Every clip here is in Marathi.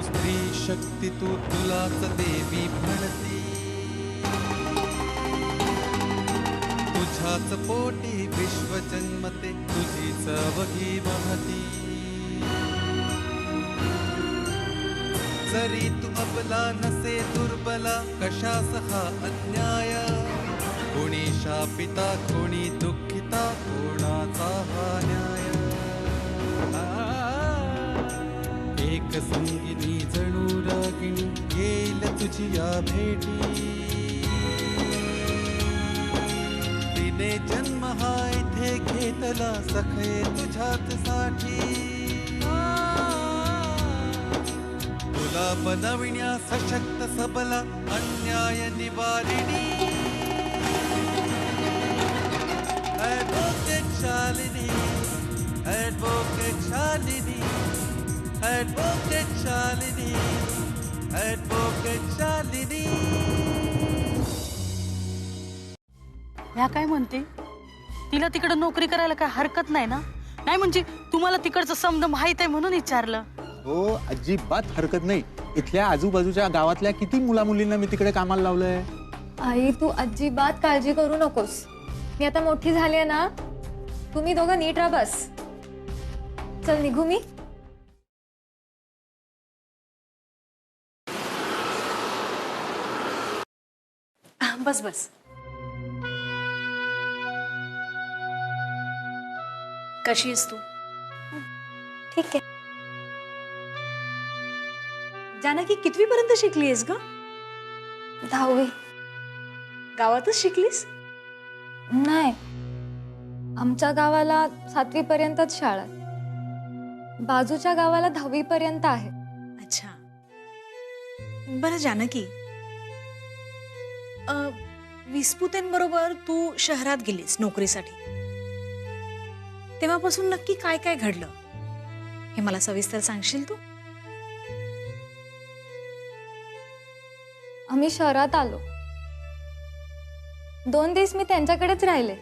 स्त्री शक्ती तू तुलाच देवी म्हणती, तुझ्याच पोटी विश्व जन्मते तुझीच अवघी महती। जरी तू अबला नसे दुर्बला कशास हा अन्याय, कोणी शापिता कोणी दुःखिता कोणाचा हा न्याय। एक संगिनी जणू रागिणी येईल तुझी या भेटी, तिने जन्म हा इथे घेतला सखे तुझ्याच साठी। तुला बनविण्या सशक्त सबला अन्याय निवारिणी, advocate Shalini, advocate Shalini, advocate Shalini, advocate Shalini. ह्या काय म्हणते, तिला तिकडे नोकरी करायला काय हरकत नाही ना? नाही म्हणजे तुम्हाला तिकडचं समज माहित आहे म्हणून विचारलं। हो अजिबात हरकत नाही। इथल्या आजूबाजूच्या गावातल्या किती मुला मुलींना मी तिकडे कामाला लावलंय। आई तू अजिबात काळजी करू नकोस, मी आता मोठी झाली आहे ना, तुम्ही दोघं नीट राहा बस। चल निघू मी। बस बस। कशी आहेस तू? ठीक आहे। जानकी कितवी पर्यंत शिकलीस ग? 10वी। गावातच शिकलीस? नाही, आमच्या गावाला 7वी पर्यंतच शाळा आहे, बाजूच्या गावाला 10वी पर्यंत आहे। अच्छा बरं जानकी, विस्पुतेंबरोबर तू शहरात गेलीस नोकरीसाठी, तेव्हापासून नक्की काय काय घडलं हे मला सविस्तर सांगशील तू? आम्ही शहरात आलो, 2 दिवस मी त्यांच्याकडेच राहिले।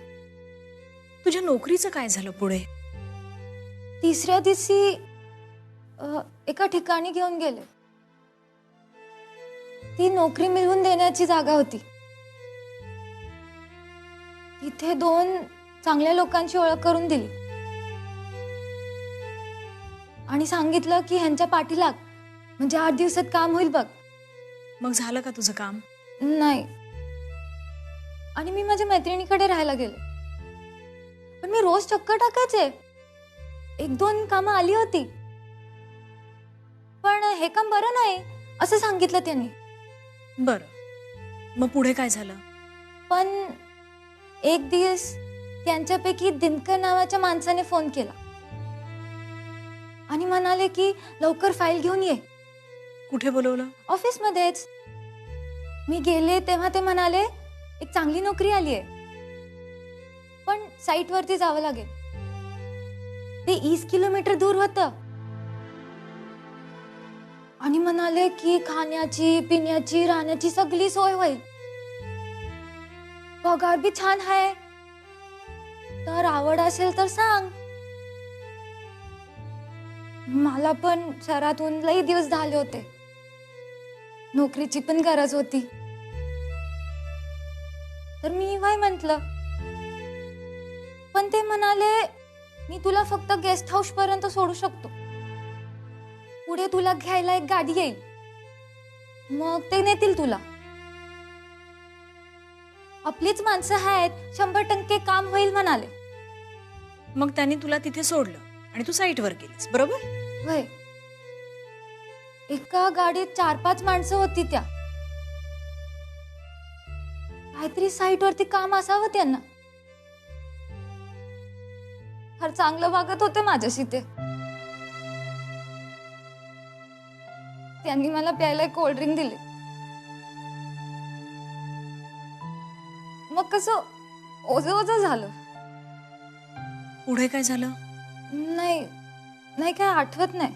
तुझ्या नोकरीचं काय झालं पुढे? तिसऱ्या दिवशी एका ठिकाणी घेऊन गेले, ती नोकरी मिळवून देण्याची जागा होती। तिथे 2 चांगल्या लोकांची ओळख करून दिली आणि सांगितलं की ह्यांच्या पाठी लाग, म्हणजे 8 दिवसात काम होईल बघ। मग झालं का तुझं काम? नाही, आणि मी माझ्या मैत्रिणीकडे राहायला गेले, पण मी रोज चक्कर टाकायचे, 1-2 कामं आली होती, पण हे काम बरं नाही असं सांगितलं त्यांनी। बरं, मग पुढे काय झालं? पण एक दिवस त्यांच्यापैकी दिनकर नावाच्या माणसाने फोन केला आणि म्हणाले की लवकर फाईल घेऊन ये। कुठे बोलवलं? ऑफिसमध्येच। मी गेले तेव्हा ते म्हणाले एक चांगली नोकरी आली आहे, पण साईट वरती जावं लागेल, ते 20 किलोमीटर दूर होतं, आणि म्हणाले की खाण्याची पिण्याची राहण्याची सगळी सोय होईल, पगार भी छान आहे, तर आवड असेल तर सांग। मला पण शहरातून लई दिवस झाले होते, नोकरीची पण गरज होती, तर मी वय म्हटलं, पण ते म्हणाले मी तुला फक्त गेस्ट हाऊस पर्यंत सोडू शकतो, पुढे तुला घ्यायला एक गाडी येईल, मग ते नेतील तुला, आपलीच माणसं आहेत, 100% काम होईल म्हणाले। मग त्यांनी तुला तिथे सोडलं आणि तू साईटवर गेलीस, बरोबर? वय, एका गाडीत 4-5 माणसं होती, त्या काहीतरी साईट वरती काम असावं त्यांना, फार चांगलं वागत होते माझ्याशी ते। त्यांनी मला प्यायला कोल्ड ड्रिंक दिले, मग कसं ओझं ओझं झालं। पुढे काय झालं? नाही काय आठवत नाही,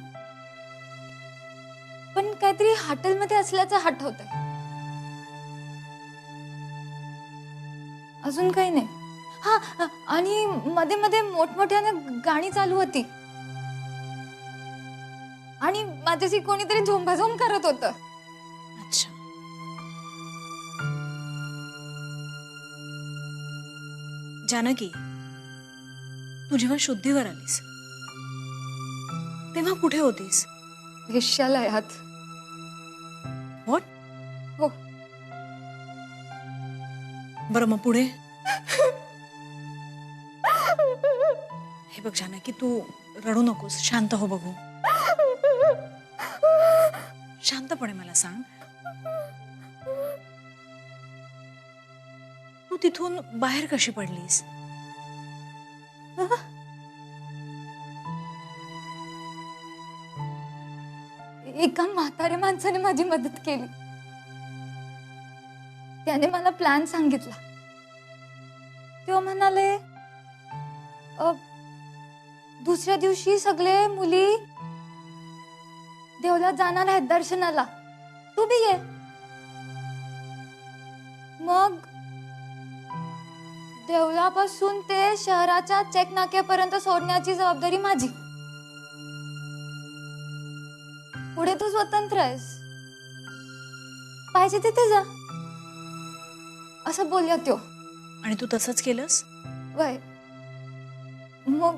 पण काहीतरी हॉटेलमध्ये असल्याचं आठवतंय, अजून काही नाही। हा, आणि मध्ये मध्ये मोठमोठ्याने गाणी चालू होती, आणि माझ्याशी कोणीतरी झोंबाझोंब करत होतं. अच्छा, जानकी, तू जेव्हा शुद्धीवर आलीस तेव्हा कुठे होतीस? वेश्यालयात. व्हॉट? हो. बरं, मग पुढे? हे बघ जानकी, तू रडू नकोस, शांत हो. बघू, शांतपणे मला सांग, तू तिथून बाहेर कशी पडलीस? एका म्हाताऱ्या माणसाने माझी मदत केली. त्याने मला प्लॅन सांगितला. तो म्हणाले, दुसऱ्या दिवशी सगळे मुली देवळात जाणार आहेत दर्शनाला, तू बी ये. मग देवळापासून ते शहराच्या चेक नाक्यापर्यंत सोडण्याची जबाबदारी माझी. पुढे तू स्वतंत्र आहेस, पाहिजे तिथे जा, असं बोलला तो. आणि तू तसंच केलंस? वय. मग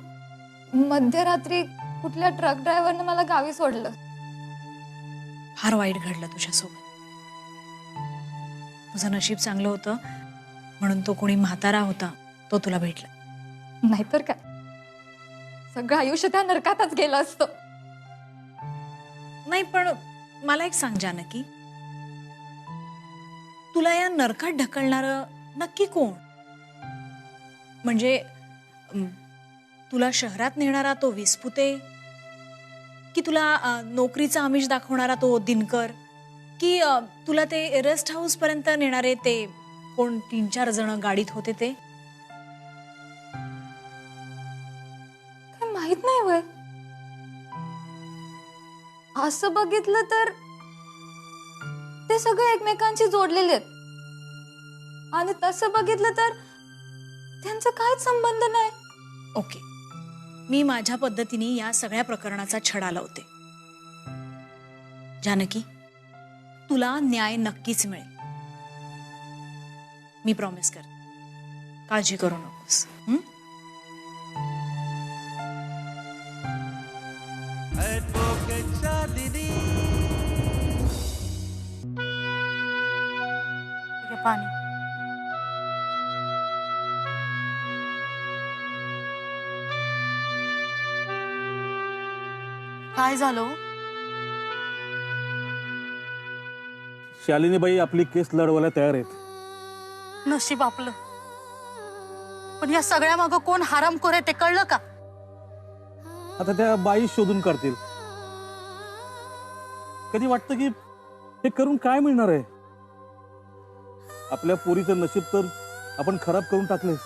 मध्यरात्री कुठल्या ट्रक ड्रायव्हरने मला गावी सोडलं. फार वाईट घडलं तुझ्यासोबत. तुझं नशीब चांगलं होतं म्हणून तो कोणी म्हातारा होता तो तुला भेटला. नाहीतर काय, सगळं आयुष्य त्या नरकातच गेलं असतं. नाही, पण मला एक सांग जानकी, तुला या नरकात ढकलणारं नक्की कोण? म्हणजे तुला शहरात नेणारा तो विस्पुते, की तुला नोकरीचा आमिष दाखवणारा तो दिनकर, की तुला ते रेस्ट हाऊस पर्यंत नेणारे ते कोण 3-4 जण गाडीत होते ते? काय माहित नाही. वय, असं बघितलं तर ते सगळे एकमेकांशी जोडलेले आहेत, आणि तसं बघितलं तर त्यांचा काहीच संबंध नाही. ओके, मी माझ्या पद्धतीने या सगळ्या प्रकरणाचा छडा लावते. जानकी, तुला न्याय नक्कीच मिळेल, मी प्रॉमिस कर. काळजी करू नकोस. ॲडव्होकेट शालिनी. ठीक आहे, पाणी. काय झालं? शालिनीबाई आपली केस लढवायला तयार आहेत. नशीब आपलं. पण या सगळ्या मागं कोण हरामखोर आहे ते कळलं का? आता त्या बाई शोधून काढतील. कधी वाटतं की हे करून काय मिळणार आहे? आपल्या पोरीचं नशीब तर आपण खराब करून टाकलेस.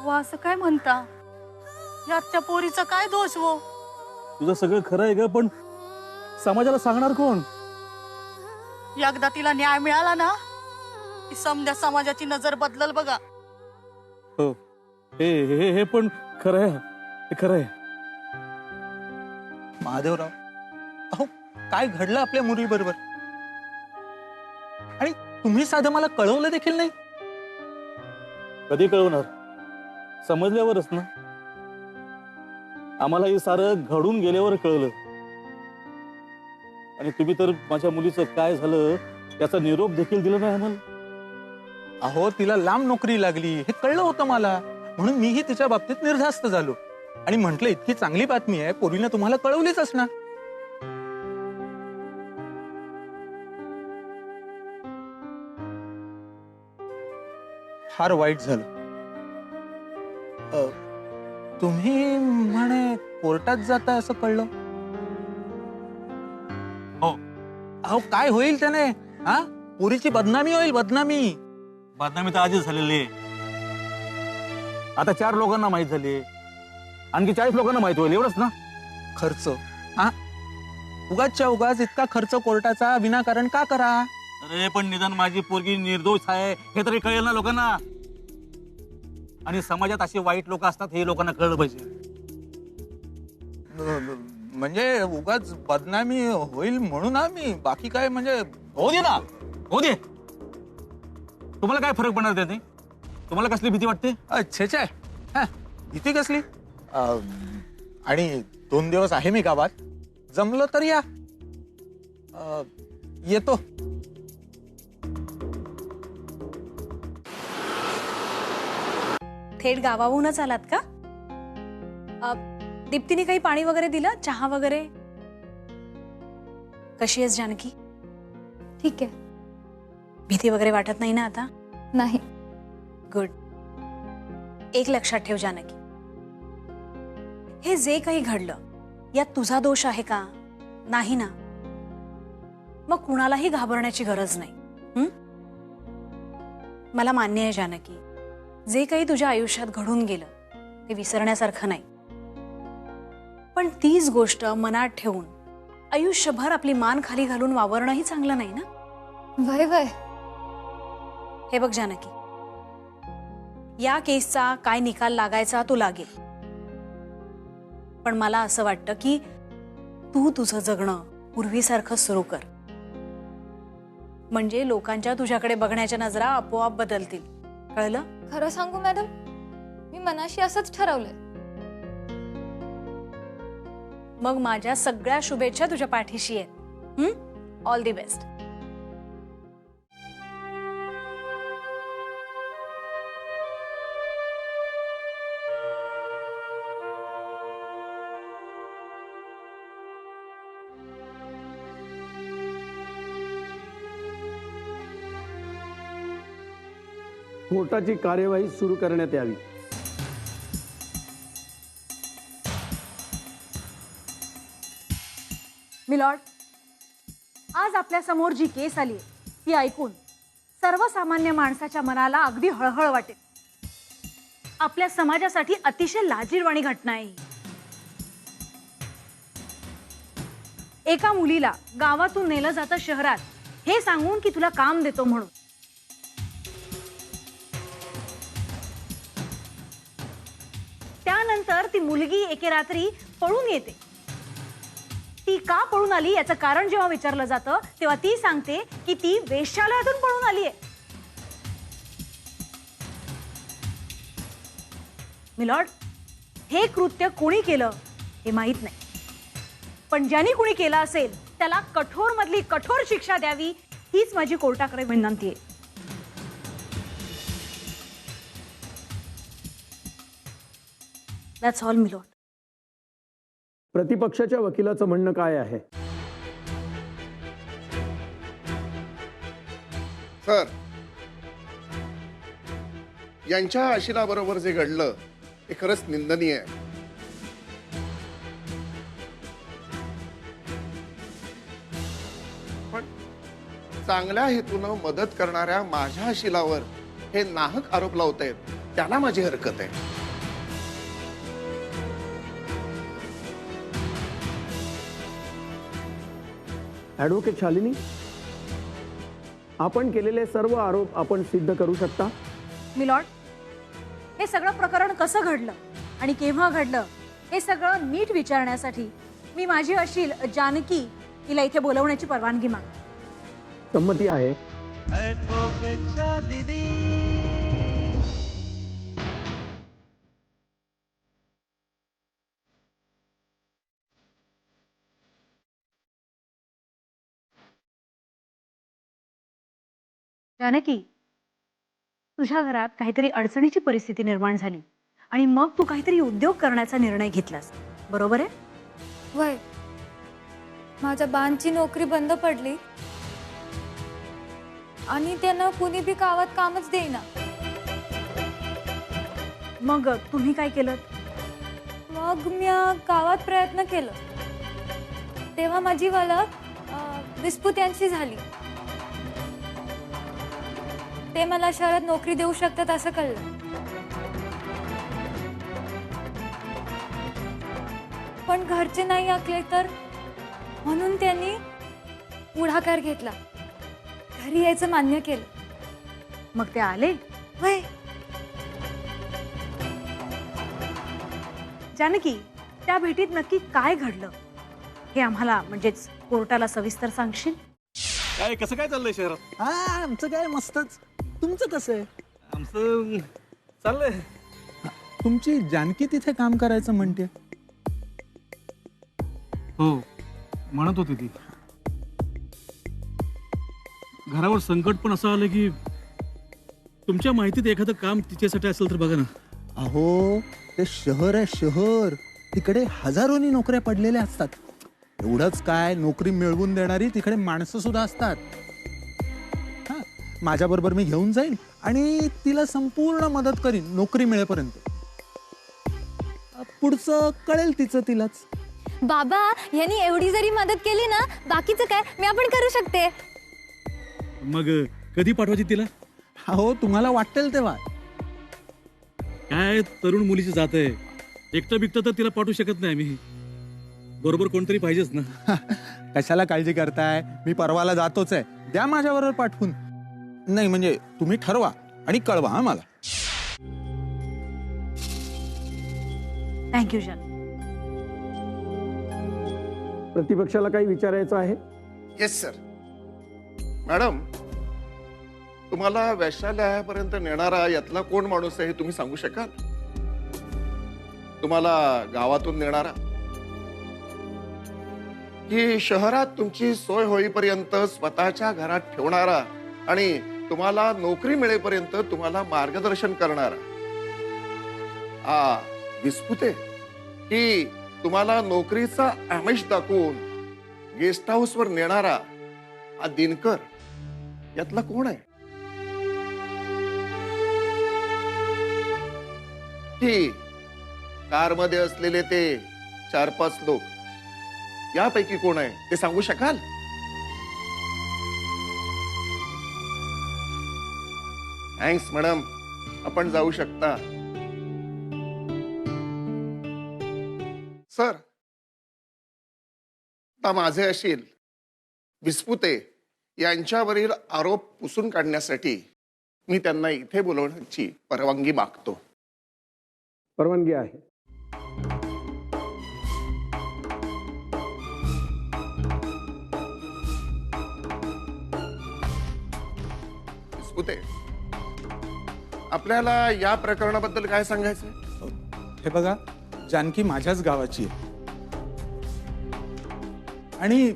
वा, असं काय म्हणता? यात त्या पोरीचा काय दोष हो? तुझं सगळं खरं आहे ग, पण समाजाला सांगणार कोण? एकदा तिला न्याय मिळाला ना की समध्या समाजाची नजर बदलल बघा. हो, हे हे हे पण खरं आहे. हे खरं आहे. महादेवराव, अहो काय घडलं आपल्या मुली बरोबर? आणि तुम्ही साधं मला कळवलं देखील नाही. कधी कळवणार? समजल्यावरच ना. आम्हाला हे सारं घडून गेल्यावर कळलं. आणि तुम्ही तर माझ्या मुलीचं काय झालं त्याचा निरोप देखील दिला नाही आम्हाला. अहो, तिला लांब नोकरी लागली हे कळलं होतं मला, म्हणून मीही तिच्या बाबतीत निर्धास्त झालो आणि म्हटलं इतकी चांगली बातमी आहे, पोरीने तुम्हाला कळवलीच असणार. फार वाईट झालं. तुम्ही म्हणे कोर्टात जाता असं कळलं. हो. अहो काय होईल त्याने? हा, पोरीची बदनामी होईल, बदनामी. बदनामी तर आधीच झालेली आहे. आता 4 लोकांना माहित झाली, आणखी 40 लोकांना माहित होईल, एवढंच ना. खर्च, हा, उगाचच्या उगाच इतका खर्च कोर्टाचा विनाकारण का करा? अरे पण निदान माझी पोरगी निर्दोष आहे हे तरी कळेल ना लोकांना. आणि समाजात असे वाईट लोक असतात हे लोकांना कळलं पाहिजे. म्हणजे उगाच बदनामी होईल म्हणून मी बाकी काय म्हणजे. हो दे ना, हो दे. तुम्हाला काय फरक पडणार त्याने? तुम्हाला कसली भीती वाटते? अच्छा हा, भीती कसली? आणि 2 दिवस आहे मी गावात, जमलं तर या. येतो. थेट गावाहूनच आलात का? दीप्तीने काही पाणी वगैरे दिलं, चहा वगैरे? कशी आहेस जानकी? ठीक आहे. भीती वगैरे वाटत नाही ना आता? नाही. गुड. एक लक्षात ठेव जानकी, हे जे काही घडलं यात तुझा दोष आहे का? नाही ना? मग कुणालाही घाबरण्याची गरज नाही. मला मान्य आहे जानकी, जे काही तुझ्या आयुष्यात घडून गेलं ते विसरण्यासारखं नाही, पण तीच गोष्ट मनात ठेवून आयुष्यभर आपली मान खाली घालून वावरणंही चांगलं नाही ना. वय वय. हे बघ जानकी, या केसचा काय निकाल लागायचा तो लागेल, पण मला असं वाटतं की तू तुझं जगणं पूर्वीसारखं सुरू कर, म्हणजे लोकांच्या तुझ्याकडे बघण्याच्या नजरा आपोआप बदलतील. कळलं? खरं सांगू मॅडम, मी मनाशी असंच ठरवलंय. मग माझ्या सगळ्या शुभेच्छा तुझ्या पाठीशी आहेत. All the best. कोर्टाची कार्यवाही सुरू करण्यात यावी. मिलॉर्ड, आज आपल्या समोर जी केस आली ती ऐकून सर्वसामान्य माणसाच्या मनाला अगदी हळहळ वाटेल. आपल्या समाजासाठी अतिशय लाजिरवाणी घटना आहे. एका मुलीला गावातून नेलं जातं शहरात, हे सांगून की तुला काम देतो म्हणून. त्यानंतर ती मुलगी एके रात्री पळून येते. ती का पळून आली याचं कारण जेव्हा विचारलं जातं तेव्हा ती सांगते की ती वेश्यालयातून पळून आली आहे. मिलॉर्ड, हे कृत्य कोणी केलं हे माहित नाही, पण ज्यांनी कोणी केलं असेल त्याला कठोर मधली कठोर शिक्षा द्यावी हीच माझी कोर्टाकडे विनंती आहे. That's all my lord. प्रतिपक्षाच्या वकिलाचं म्हणणं काय आहे? सर, यांच्या आशिलाबरोबर जे घडलं ते खरंच निंदनीय आहे. पण चांगल्या हेतूनं मदत करणाऱ्या माझ्या आशिलावर हे नाहक आरोप लावतायत, त्याला माझी हरकत आहे. ॲडव्होकेट शालिनी, आपण केलेले सर्व आरोप आपण सिद्ध करू शकता? मिलॉर्ड, हे सगळं प्रकरण कसं घडलं आणि केव्हा घडलं हे सगळं नीट विचारण्यासाठी मी माझी अशील जानकी हिला इथे बोलवण्याची परवानगी मागते. संमती आहे. जानकी, तुझ्या घरात काहीतरी अडचणीची परिस्थिती निर्माण झाली आणि मग तू काहीतरी उद्योग करण्याचा निर्णय घेतलास, बरोबर आहे? वय. माझ्या बांची नोकरी बंद पडली आणि त्यानं कुणी बी गावात कामच देईना. मग तुम्ही काय केलं? मग मी गावात प्रयत्न केलं तेव्हा माझी ओळख विस्पुत यांची झाली. ते मला शहरात नोकरी देऊ शकतात असं कळलं. पण घरचे नाही ऐकले तर म्हणून त्यांनी पुढाकार घेतला, घरी यायचं मान्य केलं. मग ते आले? वय. जानकी, त्या भेटीत नक्की काय घडलं हे आम्हाला म्हणजेच कोर्टाला सविस्तर सांगशील? काय कसं काय चाललंय शहरात? हा, आमचं काय मस्तच. तुमचं कसं आहे? आमचं चाललंय. तुमची जानकी तिथे काम करायचं म्हणते. हो, म्हणत होती ती. घरावर संकट पण असं आलं की तुमच्या माहितीत एखादं काम तिच्यासाठी असेल तर बघा ना. अहो, ते शहर आहे शहर. तिकडे हजारोनी नोकऱ्या पडलेल्या असतात. एवढंच काय, नोकरी मिळवून देणारी तिकडे माणसं सुद्धा असतात. हा, माझ्या बरोबर मी घेऊन जाईल आणि तिला संपूर्ण मदत करीन नोकरी मिळेपर्यंत. पुढचं कळेल तिलाच. बाबा, यांनी एवढी जरी मदत केली ना, बाकीचं काय मी आपण करू शकते. मग कधी पाठवायची तिला? अहो, तुम्हाला वाटेल तेव्हा. काय तरुण मुलीची जात आहे. एकटं बिकटं तर तिला पाठवू शकत नाही आम्ही. बरोबर कोणतरी पाहिजेच ना. कशाला काळजी करताय? मी परवाला जातोच आहे. द्या माझ्याबरोबर पाठवून. नाही म्हणजे तुम्ही ठरवा आणि कळवा हा मला. थँक्यू जन. प्रतिपक्षाला काही विचारायचं आहे? Yes sir. मॅडम, तुम्हाला वैशाल्यापर्यंत नेणारा यातला कोण माणूस आहे हे तुम्ही सांगू शकाल? तुम्हाला गावातून नेणारा की शहरात तुमची सोय होईपर्यंत स्वतःच्या घरात ठेवणारा आणि तुम्हाला नोकरी मिळेपर्यंत तुम्हाला मार्गदर्शन करणारा विस्पुते, की तुम्हाला नोकरीचा आमिष दाखवून गेस्ट हाऊस वर नेणारा दिनकर, यातला कोण आहे? की कारमध्ये असलेले ते 4-5 लोक, यापैकी कोण आहे ते सांगू शकाल? थँक्स मॅडम, आपण जाऊ शकता. सर, आता माझे अशील विस्पुते यांच्यावरील आरोप पुसून काढण्यासाठी मी त्यांना इथे बोलवण्याची परवानगी मागतो. परवानगी आहे. विस्पुते, आपल्याला या प्रकरणाबद्दल काय सांगायचं? हे बघा, जानकी माझ्याच गावाची आहे आणि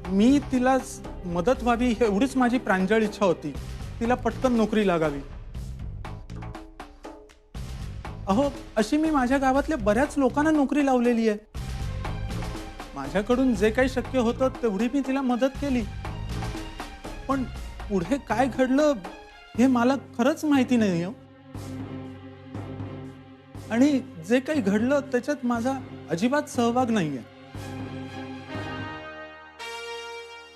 मी तिला मदत व्हावी एवढीच माझी प्रांजळ इच्छा होती. तिला पटकन नोकरी लागावी. अहो, अशी मी माझ्या गावातल्या बऱ्याच लोकांना नोकरी लावलेली आहे. माझ्याकडून जे काही शक्य होतं तेवढी मी तिला मदत केली. पण पुढे काय घडलं हे मला खरंच माहिती नाही. आणि जे काही घडलं त्याच्यात माझा अजिबात सहभाग नाहीये.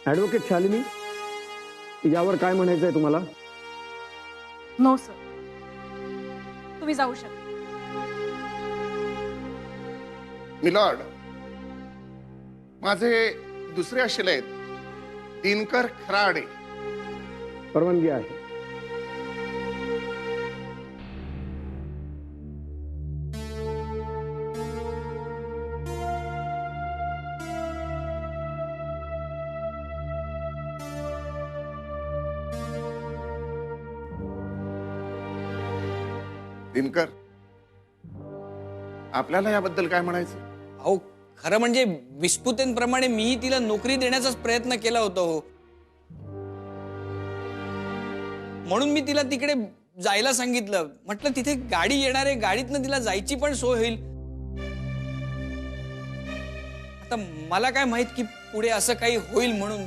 ऍडव्होकेट शालिनी, यावर काय म्हणायचंय तुम्हाला? नो सर, तुम्ही जाऊ शकता. मिलॉर्ड, माझे दुसरे अशिले आहेत, दिनकर खराडे. परवानगी आहे. दिनकर, आपल्याला याबद्दल काय म्हणायचं? अहो, खरं म्हणजे विस्पुतेंप्रमाणे मी तिला नोकरी देण्याचाच प्रयत्न केला होता हो. म्हणून मी तिला तिकडे जायला सांगितलं. म्हटलं तिथे गाडी येणार आहे, गाडीतनं तिला जायची पण सोय होईल. आता मला काय माहित की पुढे असं काही होईल म्हणून.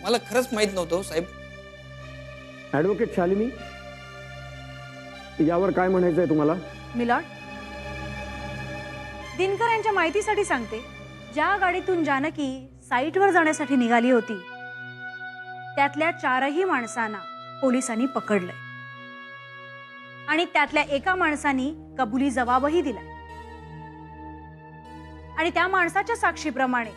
मला खरंच माहित नव्हतं साहेब. ऍडव्होकेट शालिनी, यावर काय म्हणायचंय तुम्हाला? मिलॉर्ड, दिनकर यांच्या माहितीसाठी सांगते, ज्या गाडीतून जानकी साईटवर जाण्यासाठी निघाली होती त्यातल्या 4ही माणसांना पोलिसांनी पकडलंय आणि त्यातल्या एका माणसाने कबुली जबाबही दिलाय. आणि त्या माणसाच्या साक्षीप्रमाणे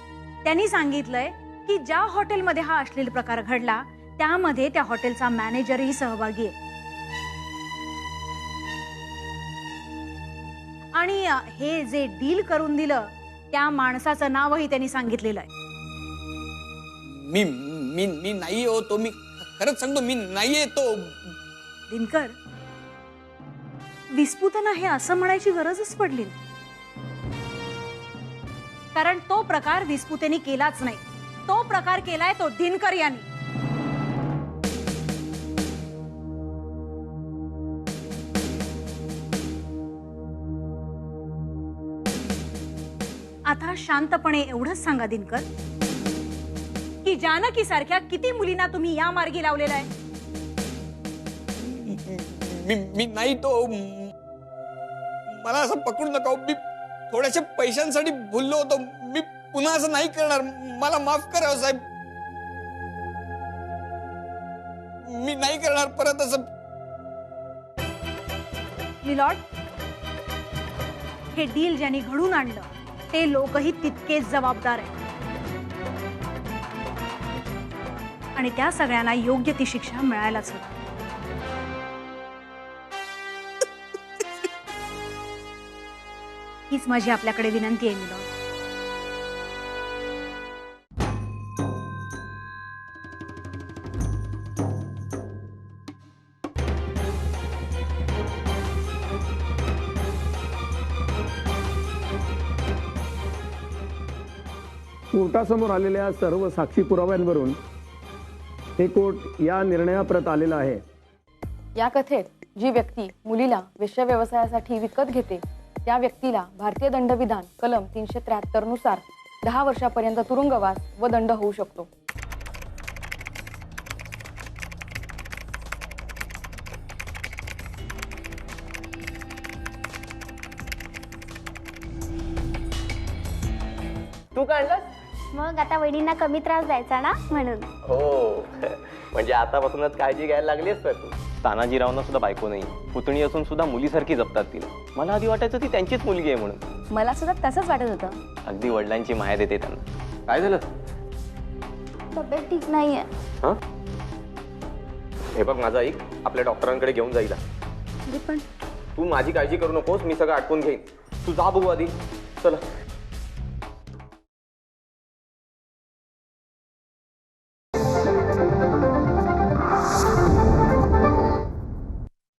त्यांनी सांगितलंय की ज्या हॉटेलमध्ये हा अश्लील प्रकार घडला त्यामध्ये त्या हॉटेलचा मॅनेजरही सहभागी आहे. आणि हे जे डील करून दिलं त्या माणसाचं नावही त्यांनी सांगितलेलं आहे. मी मी मी नाही होतो, मी खरंच सांगतो मी नाहीये तो. दिनकर, विस्पुतना हे असं म्हणायची गरजच पडली नाही. कारण तो प्रकार विस्पुतेने केलाच नाही. तो प्रकार केलाय तो दिनकर यांनी. आता शांतपणे एवढंच सांगा दिनकर, की जानकी सारख्या किती मुलींना तुम्ही या मार्गी लावलेला आहे? मी नाही तो. मला असं पकडू नका. मी थोड्याशा पैशांसाठी भुललो होतो. मी पुन्हा असं नाही करणार. मला माफ करा साहेब. मी नाही करणार परत असं. मिलॉर्ड, हे डील ज्यांनी घडून आणलं ते लोकही तितकेच जबाबदार आहेत आणि त्या सगळ्यांना योग्य ती शिक्षा मिळायलाच हवी. हीच माझी आपल्याकडे विनंती आहे मिलॉर्ड. कोर्टासमोर आलेल्या सर्व साक्षी पुराव्यांवरून हे कोर्ट या निर्णयाप्रत आलेलं आहे. या कथेत जी व्यक्ती मुलीला वेश्या व्यवसायासाठी विकत घेते त्या व्यक्तीला भारतीय दंडविधान कलम 373 नुसार 10 वर्षापर्यंत तुरुंगवास व दंड होऊ शकतो. तू काढलास? मग आता वहिनींना कमी त्रास द्यायचा ना म्हणून. हो, म्हणजे आतापासूनच काळजी घ्यायला लागलीस तर तू. तानाजीरावना सुद्धा बायको नाही, पुतणी असून सुद्धा मुलीसारखी जपतात तिला. मला आधी वाटायचं ती त्यांचीच मुलगी आहे म्हणून. मला सुद्धा तसंच वाटत होतं. अगदी वडिलांची माया देते त्यांना. काय झालं? तब्येत ठीक नाहीये. हा, हे बघ माझा ऐक, आपल्या डॉक्टरांकडे घेऊन जाईल. पण तू माझी काळजी करू नकोस, मी सगळं आटपून घेईन. तू जा बघू आधी. चला.